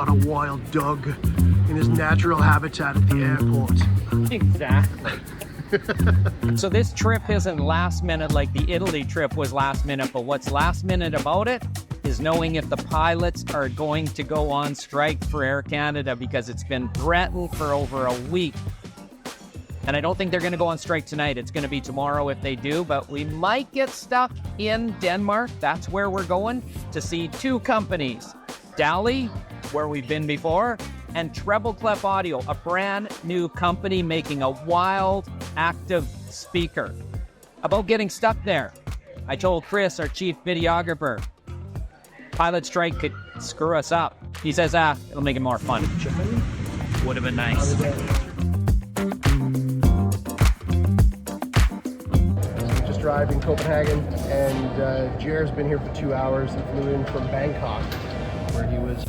not a wild dog in his natural habitat at the airport. Exactly. So this trip isn't last minute like the Italy trip was last minute, but what's last minute about it is knowing if the pilots are going to go on strike for Air Canada, because it's been threatened for over a week. And I don't think they're going to go on strike tonight. It's going to be tomorrow if they do, but we might get stuck in Denmark. That's where we're going to see two companies, DALI, where we've been before, and Treble Clef Audio, a brand new company making a wild, active speaker. About getting stuck there, I told Chris, our chief videographer, pilot strike could screw us up. He says, it'll make it more fun. Would have been nice. Just arrived in Copenhagen, and Jer's been here for 2 hours. He flew in from Bangkok, where he was.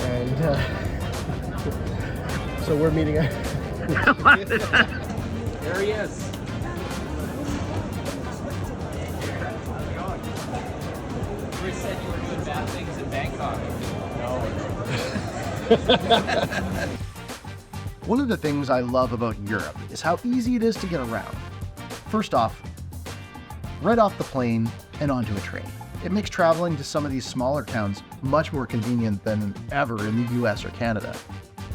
And so we're meeting at There he is. Chris said you were doing bad things in Bangkok. No. One of the things I love about Europe is how easy it is to get around. First off, right off the plane and onto a train. It makes traveling to some of these smaller towns much more convenient than ever in the US or Canada.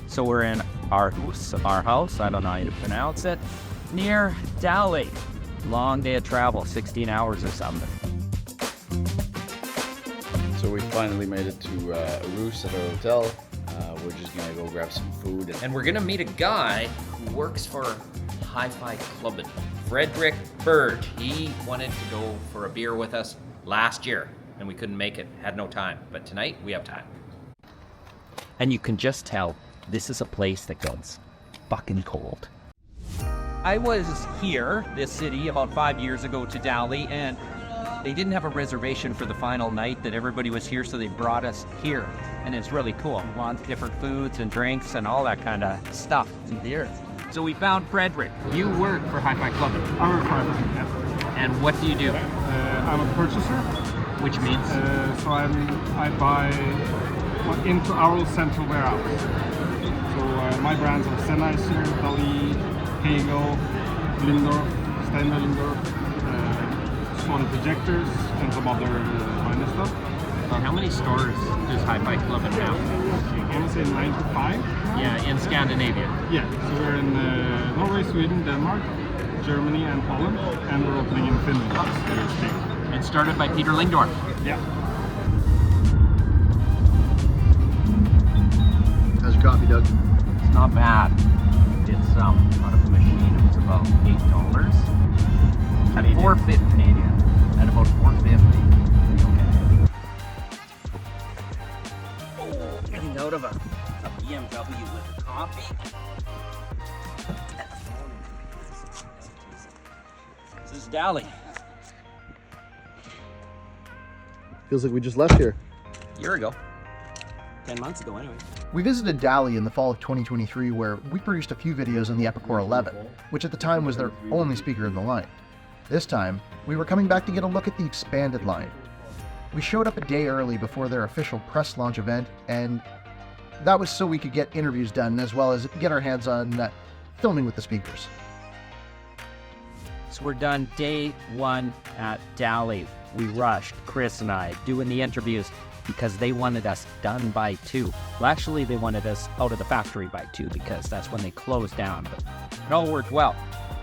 So we're in Aarhus, I don't know how to pronounce it, near DALI. Long day of travel, 16 hours or something. So we finally made it to Aarhus at our hotel. We're just gonna go grab some food. And we're gonna meet a guy who works for Hi-Fi Clubbing, Frederick Bird. He wanted to go for a beer with us last year, and we couldn't make it, had no time. But tonight, we have time. And you can just tell, this is a place that goes fucking cold. I was here, this city, about 5 years ago to DALI, and they didn't have a reservation for the final night that everybody was here, so they brought us here. And it's really cool. We want different foods and drinks and all that kind of stuff in here. So we found Frederick. You work for Hi-Fi Clubbing. I work for Hi-Fi, yeah. And what do you do? I'm a purchaser. Which means? So I buy into our central warehouse. So my brands are Sennheiser, DALI, Hego, Lindorf, Steinway Lindorf, Sony projectors, and some other minor stuff. How many stores does Hi-Fi Clubbing have? I want to say 95. Yeah, in Scandinavia. Yeah, so we're in Norway, Sweden, Denmark, Germany, and Poland, and we're opening in Finland. It started by Peter Lingdorf. Yeah. How's your coffee, Doug? It's not bad. It's out of the machine. It was about $8 at $4.50 Canadian. At about $4.50. Getting out of a BMW with a coffee. This is DALI. Feels like we just left here. A year ago. 10 months ago, anyway. We visited DALI in the fall of 2023, where we produced a few videos on the Epikore 11, which at the time was their only speaker in the line. This time, we were coming back to get a look at the expanded line. We showed up a day early before their official press launch event, and that was so we could get interviews done as well as get our hands on filming with the speakers. So we're done day one at DALI. We rushed, Chris and I, doing the interviews because they wanted us done by 2. Well, actually, they wanted us out of the factory by 2 because that's when they closed down. But it all worked well.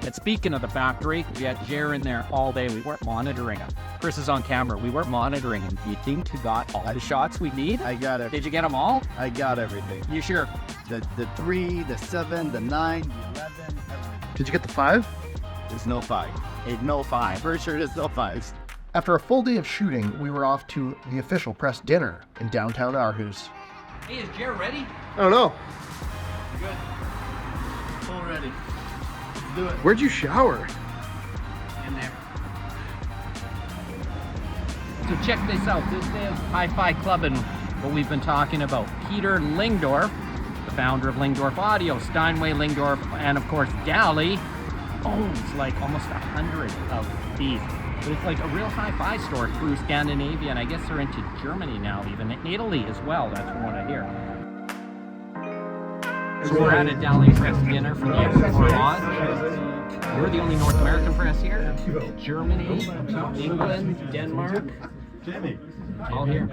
And speaking of the factory, we had Jer in there all day. We weren't monitoring him. Chris is on camera. We weren't monitoring him. Do you think you got all the shots we need? I got it. Did you get them all? I got everything. You sure? The 3, the 7, the 9, the 11, everything. Did you get the 5? There's no 5. It's no 5. For sure there's no 5s. After a full day of shooting, we were off to the official press dinner in downtown Aarhus. Hey, is Jer ready? I don't know. Good. All ready. Let's do it. Where'd you shower? In there. So check this out. This is Hi-Fi Clubbing, what we've been talking about. Peter Lingdorf, the founder of Lingdorf Audio, Steinway Lingdorf, and of course DALI. owns like almost 100 of these. But it's like a real hi-fi store through Scandinavia, and I guess they're into Germany now, even in Italy as well. That's from what I hear. So we're at a DALI press dinner for the Epikore Lodge. We're the only North American press here. Germany, England, Denmark, all here.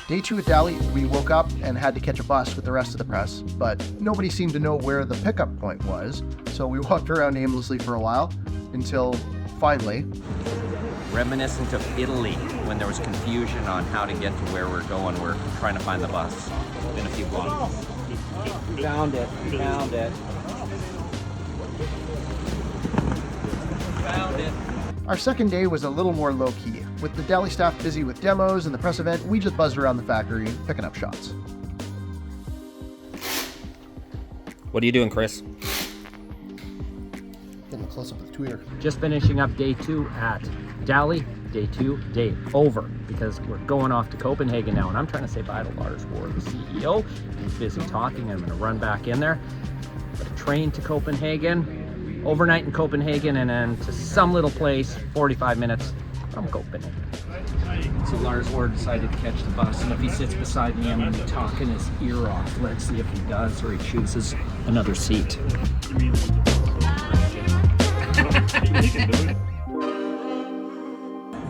Day 2 at DALI, we woke up and had to catch a bus with the rest of the press, but nobody seemed to know where the pickup point was, so we walked around aimlessly for a while until finally... Reminiscent of Italy, when there was confusion on how to get to where we're going. We're trying to find the bus. It's been a few blocks. Found it. Found it. Found it. Our second day was a little more low-key. With the DALI staff busy with demos and the press event, we just buzzed around the factory picking up shots. What are you doing, Chris? Getting a close-up of the tweeter. Just finishing up day 2 at DALI. Day 2, day over, because we're going off to Copenhagen now, and I'm trying to say bye to Lars Ward, the CEO. He's busy talking. I'm going to run back in there. But a train to Copenhagen, overnight in Copenhagen, and then to some little place 45 minutes from Copenhagen. So Lars Ward decided to catch the bus, and if he sits beside me, I'm going to be talking his ear off. Let's see if he does, or he chooses another seat.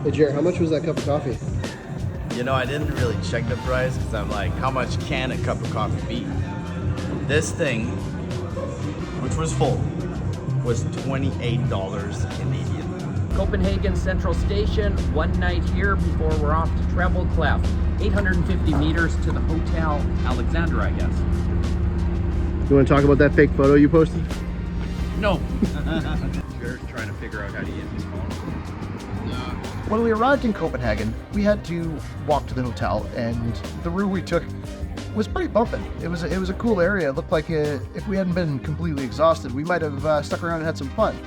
Hey Jared, how much was that cup of coffee? You know, I didn't really check the price because I'm like, how much can a cup of coffee be? This thing, which was full, was $28 Canadian. Copenhagen Central Station, one night here before we're off to Treble Clef. 850 meters to the Hotel Alexandra, I guess. You want to talk about that fake photo you posted? No. Jared's trying to figure out how to use his phone. When we arrived in Copenhagen, we had to walk to the hotel, and the route we took was pretty bumping. It was a cool area. It looked like if we hadn't been completely exhausted, we might have stuck around and had some fun.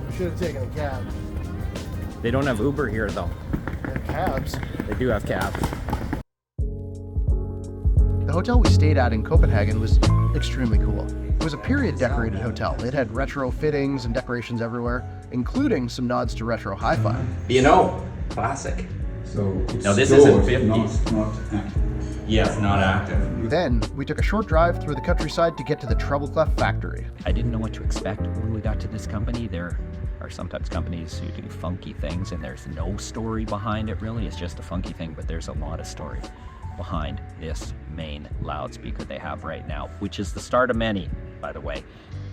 We should have taken a cab. They don't have Uber here, though. They're cabs. They do have cabs. The hotel we stayed at in Copenhagen was extremely cool. It was a period-decorated hotel. It had retro fittings and decorations everywhere, including some nods to retro hi-fi. You know, classic. So it's Now this stored, isn't 50s. not active. Yes, not active. Then, we took a short drive through the countryside to get to the Treble Clef factory. I didn't know what to expect when we got to this company. There are sometimes companies who do funky things and there's no story behind it really. It's just a funky thing, but there's a lot of story behind this main loudspeaker they have right now, which is the start of many, by the way.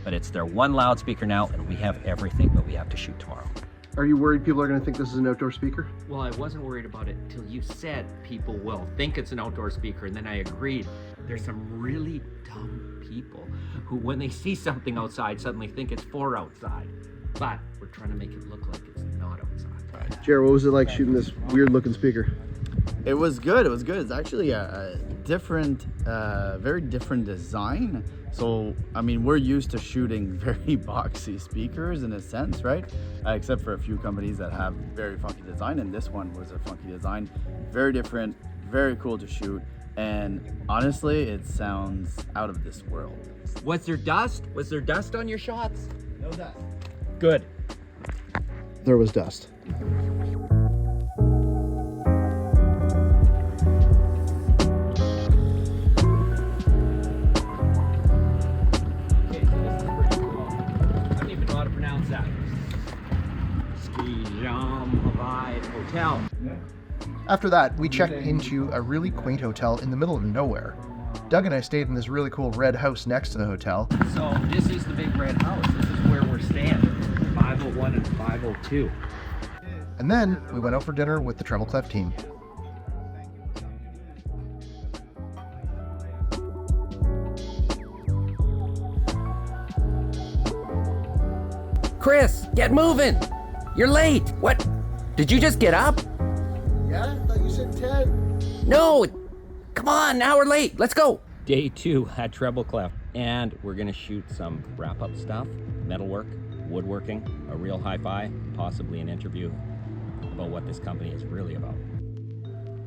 But it's their one loudspeaker now, and we have everything that we have to shoot tomorrow. Are you worried people are going to think this is an outdoor speaker? Well, I wasn't worried about it till you said people will think it's an outdoor speaker, and then I agreed. There's some really dumb people who, when they see something outside, suddenly think it's for outside. But we're trying to make it look like it's not outside. Jared, what was it like shooting this weird-looking speaker? It was good. It was good. It's actually a different, very different design. So, I mean, we're used to shooting very boxy speakers in a sense, right? Except for a few companies that have very funky design, and this one was a funky design. Very different, very cool to shoot, and honestly, it sounds out of this world. Was there dust? Was there dust on your shots? No dust. Good. There was dust. Hotel. After that, we checked into a really quaint hotel in the middle of nowhere. Doug and I stayed in this really cool red house next to the hotel. So this is the big red house. This is where we're staying. 501 and 502. And then we went out for dinner with the Treble Clef team. Chris, get moving! You're late! What? Did you just get up? Yeah? I thought you said 10. No! Come on, now we're late. Let's go! Day 2 at Treble Clef. And we're gonna shoot some wrap-up stuff, metalwork, woodworking, a real hi-fi, possibly an interview about what this company is really about.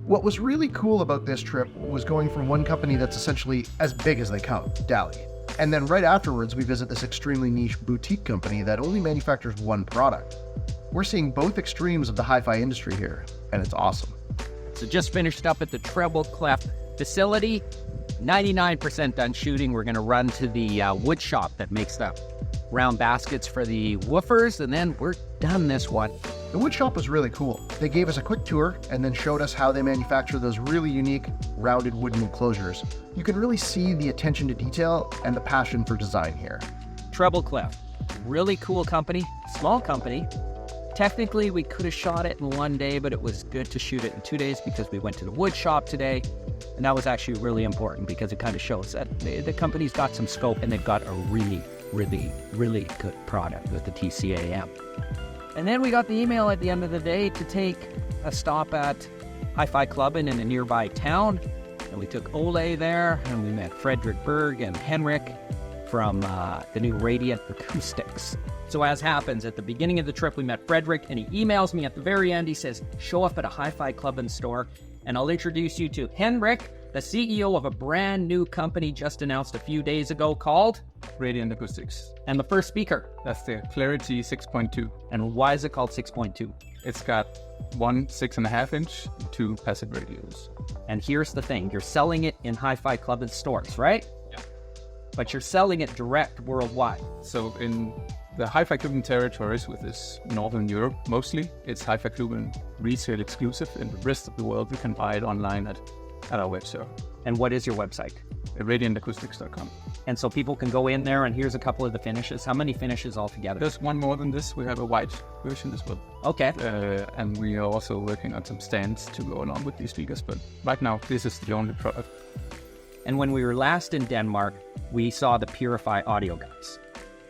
What was really cool about this trip was going from one company that's essentially as big as they come, DALI, And then right afterwards, we visit this extremely niche boutique company that only manufactures one product. We're seeing both extremes of the hi-fi industry here, and it's awesome. So just finished up at the Treble Clef facility. 99% done shooting. We're going to run to the wood shop that makes the round baskets for the woofers, and then we're done this one. The wood shop was really cool. They gave us a quick tour and then showed us how they manufacture those really unique rounded wooden enclosures. You can really see the attention to detail and the passion for design here. Treble Clef, really cool company, small company. Technically, we could have shot it in one day, but it was good to shoot it in 2 days because we went to the wood shop today. And that was actually really important because it kind of shows that the company's got some scope and they've got a really good product with the TCA-M. And then we got the email at the end of the day to take a stop at Hi-Fi Clubbing in a nearby town. And we took Ole there, and we met Frederick Berg and Henrik from the new Radiant Acoustics. So as happens, at the beginning of the trip, we met Frederick, and he emails me at the very end. He says, show up at a Hi-Fi Clubbing store, and I'll introduce you to Henrik, the CEO of a brand new company just announced a few days ago called Radiant Acoustics. And the first speaker. That's the Clarity 6.2. And why is it called 6.2? It's got one 6.5 inch, and 2 passive radios. And here's the thing, you're selling it in Hi-Fi Clubbing stores, right? Yeah. But you're selling it direct worldwide. So in the Hi-Fi Clubbing territories, which is Northern Europe mostly, it's Hi-Fi Clubbing retail exclusive. In the rest of the world, you can buy it online at our website. And what is your website? radiantacoustics.com. And so people can go in there, and here's a couple of the finishes. How many finishes altogether? There's one more than this. We have a white version as well. Okay. And we are also working on some stands to go along with these speakers. But right now, this is the only product. And when we were last in Denmark, we saw the Purify audio guys.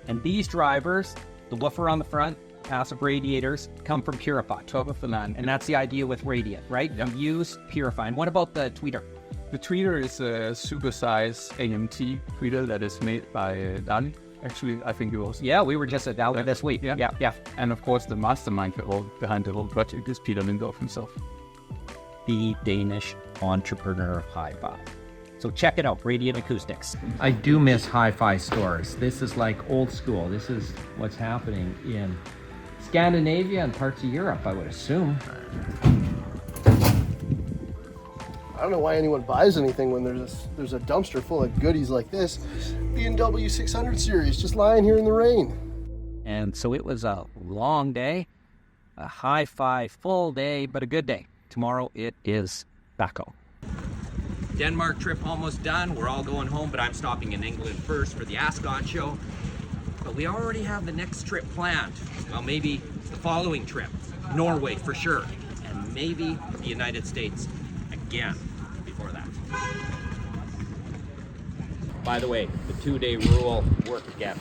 And these drivers, the woofer on the front, passive radiators, come from Purify. Top of the line. And that's the idea with Radiant, right? Yep. You use Purify. And what about the tweeter? The tweeter is a super size AMT tweeter that is made by DALI. Actually, I think you also... Yeah, we were just at DALI this week. Yeah. And of course, the mastermind behind the whole project is Peter Lindorf himself. The Danish entrepreneur of hi-fi. So check it out, Radiant Acoustics. I do miss hi-fi stores. This is like old school. This is what's happening in Scandinavia and parts of Europe, I would assume. I don't know why anyone buys anything when there's a dumpster full of goodies like this. BMW 600 series just lying here in the rain. And so it was a long day, a hi-fi full day, but a good day. Tomorrow it is Baco. Denmark trip almost done. We're all going home, but I'm stopping in England first for the Ascot show. But we already have the next trip planned. Well, maybe the following trip, Norway for sure, and maybe the United States again before that. By the way, the 2-day rule worked again.